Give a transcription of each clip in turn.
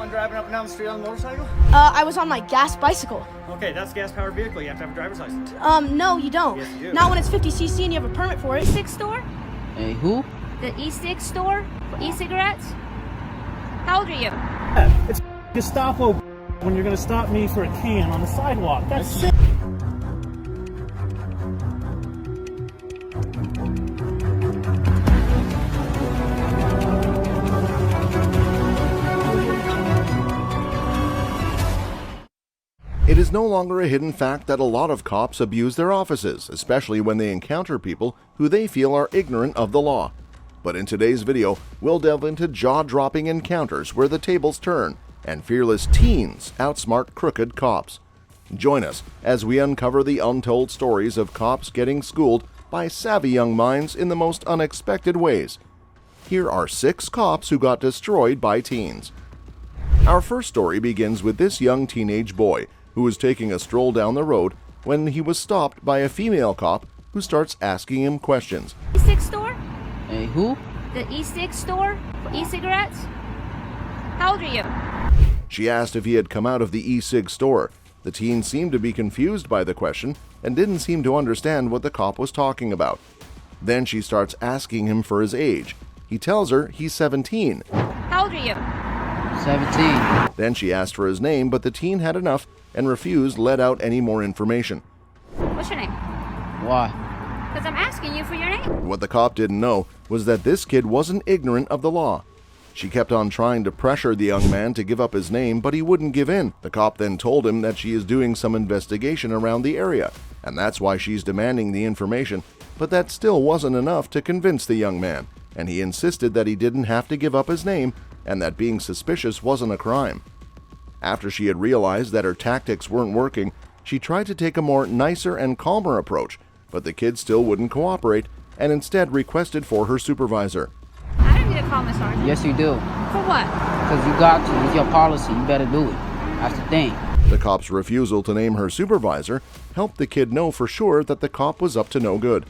one driving up and down the street on a motorcycle? I was on my gas bicycle. Okay, that's a gas-powered vehicle. You have to have a driver's license. No, you don't. Yes, you do. Not when it's 50cc and you have a permit for it. E-cig store? Hey, who? The e-cig store for e-cigarettes? How old are you? It's Gestapo when you're gonna stop me for a can on the sidewalk. That's sick. It is no longer a hidden fact that a lot of cops abuse their offices, especially when they encounter people who they feel are ignorant of the law. But in today's video, we'll delve into jaw-dropping encounters where the tables turn and fearless teens outsmart crooked cops. Join us as we uncover the untold stories of cops getting schooled by savvy young minds in the most unexpected ways. Here are 6 cops who got destroyed by teens. Our first story begins with this young teenage boy who was taking a stroll down the road when he was stopped by a female cop who starts asking him questions. E-cig store? Hey, who? The e-cig store for e-cigarettes? How old are you? She asked if he had come out of the e-cig store. The teen seemed to be confused by the question and didn't seem to understand what the cop was talking about. Then she starts asking him for his age. He tells her he's 17. How old are you? 17. Then she asked for his name, but the teen had enough and refused to let out any more information. What's your name? Why? Because I'm asking you for your name. What the cop didn't know was that this kid wasn't ignorant of the law. She kept on trying to pressure the young man to give up his name, but he wouldn't give in. The cop then told him that she is doing some investigation around the area, and that's why she's demanding the information, but that still wasn't enough to convince the young man, and he insisted that he didn't have to give up his name and that being suspicious wasn't a crime. After she had realized that her tactics weren't working, she tried to take a more nicer and calmer approach, but the kid still wouldn't cooperate and instead requested for her supervisor. I don't need to call Miss Sergeant. Yes, you do. For what? Because you got to. It's your policy. You better do it. That's the thing. The cop's refusal to name her supervisor helped the kid know for sure that the cop was up to no good.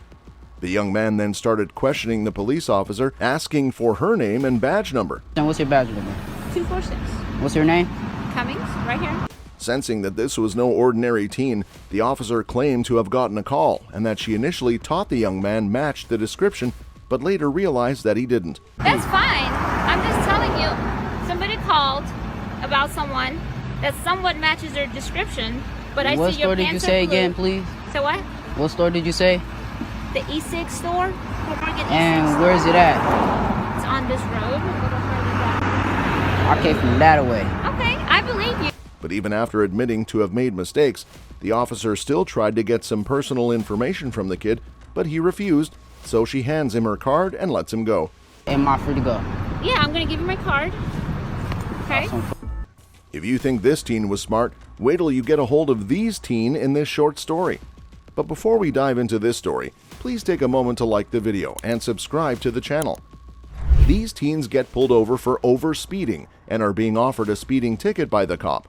The young man then started questioning the police officer, asking for her name and badge number. And what's your badge number? 246. What's your name? Cummings, right here. Sensing that this was no ordinary teen, the officer claimed to have gotten a call and that she initially thought the young man matched the description, but later realized that he didn't. That's fine. I'm just telling you, somebody called about someone that somewhat matches their description, but I What see your store did you pants say are blue. again, please? So what? What store did you say? The e-cig store? And where is it at? It's on this road. A little further down. I came from that away. Okay, I believe you. But even after admitting to have made mistakes, the officer still tried to get some personal information from the kid, but he refused, so she hands him her card and lets him go. Am I free to go? Yeah, I'm going to give you my card. Okay? Awesome. If you think this teen was smart, wait till you get a hold of these teen in this short story. But before we dive into this story, please take a moment to like the video and subscribe to the channel. These teens get pulled over for overspeeding and are being offered a speeding ticket by the cop.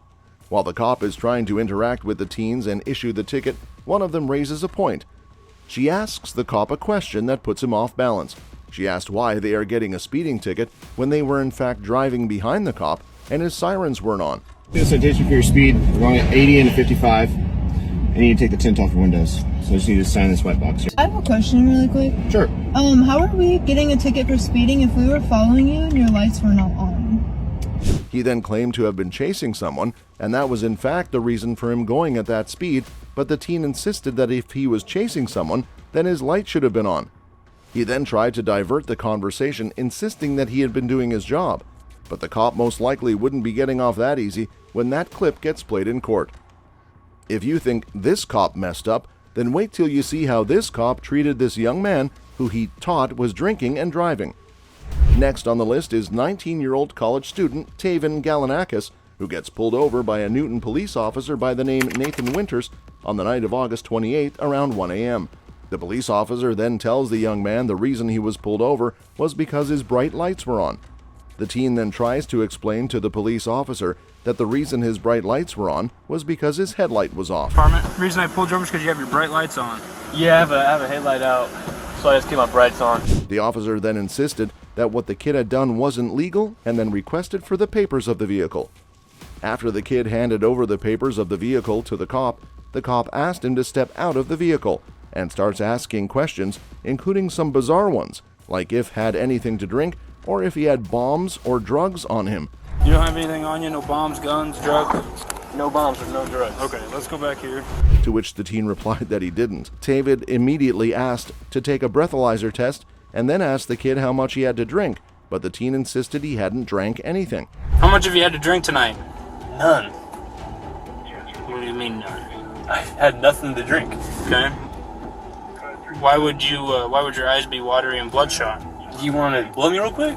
While the cop is trying to interact with the teens and issue the ticket, one of them raises a point. She asks the cop a question that puts him off balance. She asked why they are getting a speeding ticket when they were in fact driving behind the cop and his sirens weren't on. Citation for your speed, we're going at 80 and a 55. I need to take the tint off your windows. So I just need to sign this white box here. I have a question really quick. Sure. How are we getting a ticket for speeding if we were following you and your lights were not on? He then claimed to have been chasing someone, and that was in fact the reason for him going at that speed, but the teen insisted that if he was chasing someone, then his light should have been on. He then tried to divert the conversation, insisting that he had been doing his job, but the cop most likely wouldn't be getting off that easy when that clip gets played in court. If you think this cop messed up, then wait till you see how this cop treated this young man who he taught was drinking and driving. Next on the list is 19-year-old college student Taven Galanakis, who gets pulled over by a Newton police officer by the name Nathan Winters on the night of August 28th around 1 a.m. The police officer then tells the young man the reason he was pulled over was because his bright lights were on. The teen then tries to explain to the police officer that the reason his bright lights were on was because his headlight was off. Department, the reason I pulled you over is because you have your bright lights on. Yeah, I have a headlight out, so I just keep my brights on. The officer then insisted that what the kid had done wasn't legal and then requested for the papers of the vehicle. After the kid handed over the papers of the vehicle to the cop asked him to step out of the vehicle and starts asking questions, including some bizarre ones, like if had anything to drink or if he had bombs or drugs on him. You don't have anything on you? No bombs, guns, drugs? No bombs or no drugs. Okay, let's go back here. To which the teen replied that he didn't. David immediately asked to take a breathalyzer test and then asked the kid how much he had to drink, but the teen insisted he hadn't drank anything. How much have you had to drink tonight? None. What do you mean none? I had nothing to drink. Okay. Why would your eyes be watery and bloodshot? Do you want to blow me real quick?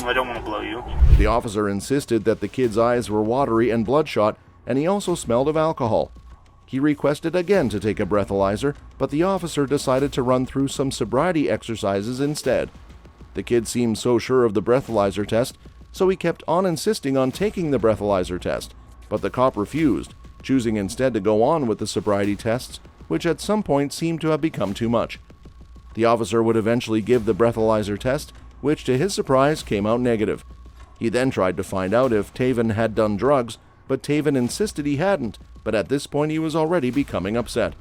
I don't want to blow you. The officer insisted that the kid's eyes were watery and bloodshot, and he also smelled of alcohol. He requested again to take a breathalyzer, but the officer decided to run through some sobriety exercises instead. The kid seemed so sure of the breathalyzer test, so he kept on insisting on taking the breathalyzer test, but the cop refused, choosing instead to go on with the sobriety tests, which at some point seemed to have become too much. The officer would eventually give the breathalyzer test, which to his surprise came out negative. He then tried to find out if Taven had done drugs, but Taven insisted he hadn't, but at this point he was already becoming upset.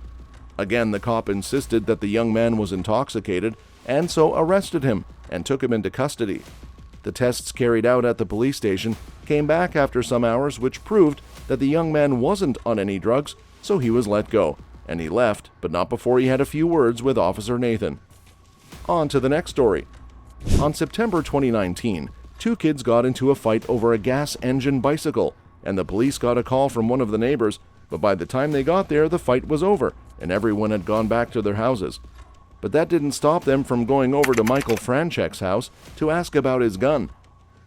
Again, the cop insisted that the young man was intoxicated, and so arrested him and took him into custody. The tests carried out at the police station came back after some hours, which proved that the young man wasn't on any drugs, so he was let go, and he left, but not before he had a few words with Officer Nathan. On to the next story. On September 2019, two kids got into a fight over a gas engine bicycle, and the police got a call from one of the neighbors, but by the time they got there, the fight was over, and everyone had gone back to their houses. But that didn't stop them from going over to Michael Franchek's house to ask about his gun.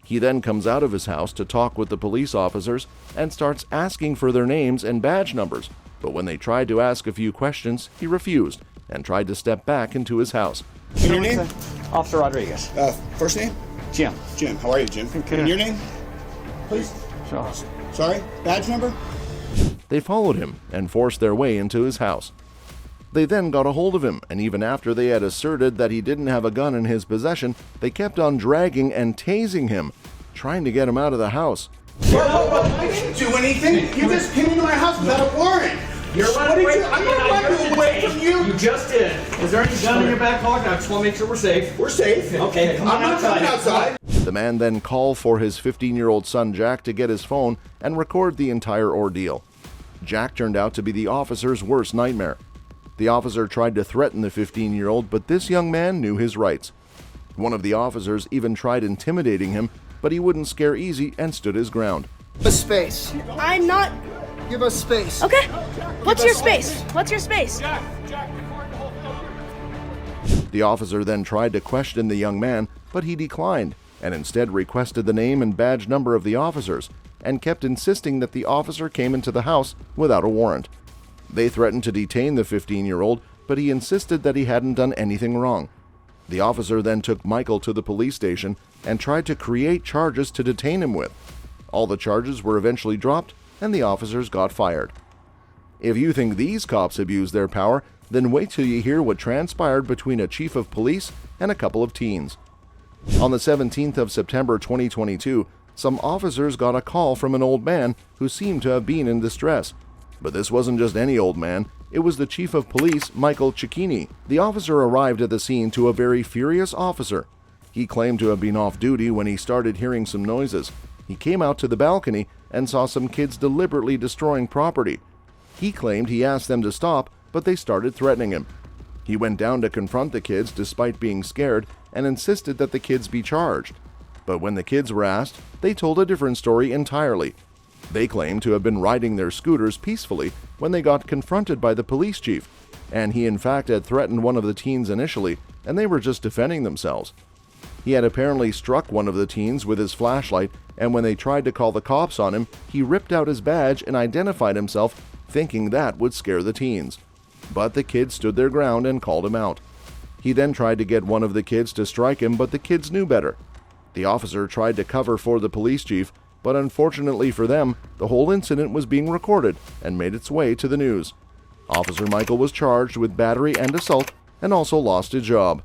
He then comes out of his house to talk with the police officers and starts asking for their names and badge numbers, but when they tried to ask a few questions, he refused and tried to step back into his house. And your name? Officer Rodriguez. First name? Jim. Jim. How are you, Jim? Good. And your name? Please. Sure. Sorry? Badge number? They followed him and forced their way into his house. They then got a hold of him, and even after they had asserted that he didn't have a gun in his possession, they kept on dragging and tasing him, trying to get him out of the house. I didn't do anything. You just came into my house without a warrant. You're running away. I'm not running away from you. You just did. Is there any gun in your back pocket? I just want to make sure we're safe. We're safe. Okay, come on I'm not coming outside. The man then called for his 15-year-old son Jack to get his phone and record the entire ordeal. Jack turned out to be the officer's worst nightmare. The officer tried to threaten the 15-year-old, but this young man knew his rights. One of the officers even tried intimidating him, but he wouldn't scare easy and stood his ground. Give us space. I'm not. Give us space. Okay. What's your space? What's your space? The officer then tried to question the young man, but he declined and instead requested the name and badge number of the officers and kept insisting that the officer came into the house without a warrant. They threatened to detain the 15-year-old, but he insisted that he hadn't done anything wrong. The officer then took Michael to the police station and tried to create charges to detain him with. All the charges were eventually dropped, and the officers got fired. If you think these cops abused their power, then wait till you hear what transpired between a chief of police and a couple of teens. On the 17th of September 2022, some officers got a call from an old man who seemed to have been in distress. But this wasn't just any old man, it was the chief of police, Michael Cicchini. The officer arrived at the scene to a very furious officer. He claimed to have been off duty when he started hearing some noises. He came out to the balcony and saw some kids deliberately destroying property. He claimed he asked them to stop, but they started threatening him. He went down to confront the kids despite being scared and insisted that the kids be charged. But when the kids were asked, they told a different story entirely. They claimed to have been riding their scooters peacefully when they got confronted by the police chief, and he in fact had threatened one of the teens initially, and they were just defending themselves. He had apparently struck one of the teens with his flashlight, and when they tried to call the cops on him, he ripped out his badge and identified himself, thinking that would scare the teens. But the kids stood their ground and called him out. He then tried to get one of the kids to strike him, but the kids knew better. The officer tried to cover for the police chief, but unfortunately for them, the whole incident was being recorded and made its way to the news. Officer Michael was charged with battery and assault and also lost his job.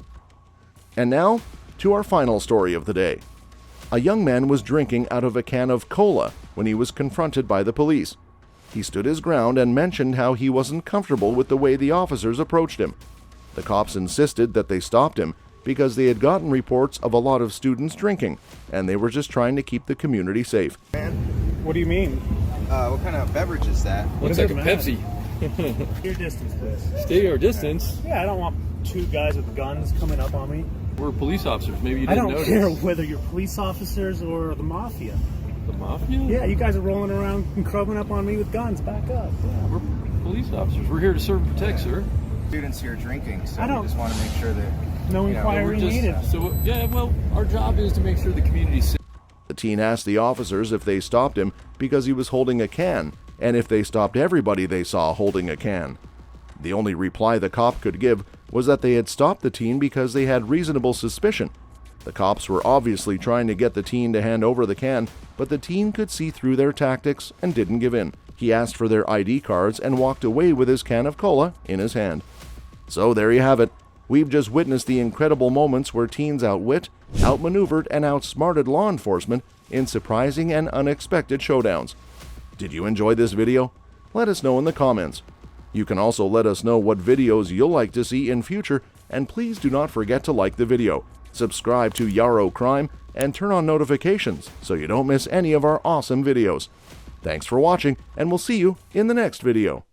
And now, To our final story of the day. A young man was drinking out of a can of cola when he was confronted by the police. He stood his ground and mentioned how he wasn't comfortable with the way the officers approached him. The cops insisted that they stopped him because they had gotten reports of a lot of students drinking, and they were just trying to keep the community safe. What do you mean? What kind of beverage is that? Looks like a Pepsi. Your distance, please. Stay your distance. Yeah, I don't want two guys with guns coming up on me. We're police officers. Maybe you I didn't don't notice. care whether you're police officers or the mafia. The mafia? Yeah, you guys are rolling around and crubbing up on me with guns. Back up. Yeah. We're police officers. We're here to serve and protect, sir. Students here drinking, so I don't- we just want to make sure that No inquiry needed. So, yeah, well, our job is to make sure the community's safe. The teen asked the officers if they stopped him because he was holding a can, and if they stopped everybody they saw holding a can. The only reply the cop could give was that they had stopped the teen because they had reasonable suspicion. The cops were obviously trying to get the teen to hand over the can, but the teen could see through their tactics and didn't give in. He asked for their ID cards and walked away with his can of cola in his hand. So there you have it. We've just witnessed the incredible moments where teens outwit, outmaneuvered, and outsmarted law enforcement in surprising and unexpected showdowns. Did you enjoy this video? Let us know in the comments. You can also let us know what videos you'll like to see in future, and please do not forget to like the video, subscribe to Yarrow Crime, and turn on notifications so you don't miss any of our awesome videos. Thanks for watching, and we'll see you in the next video.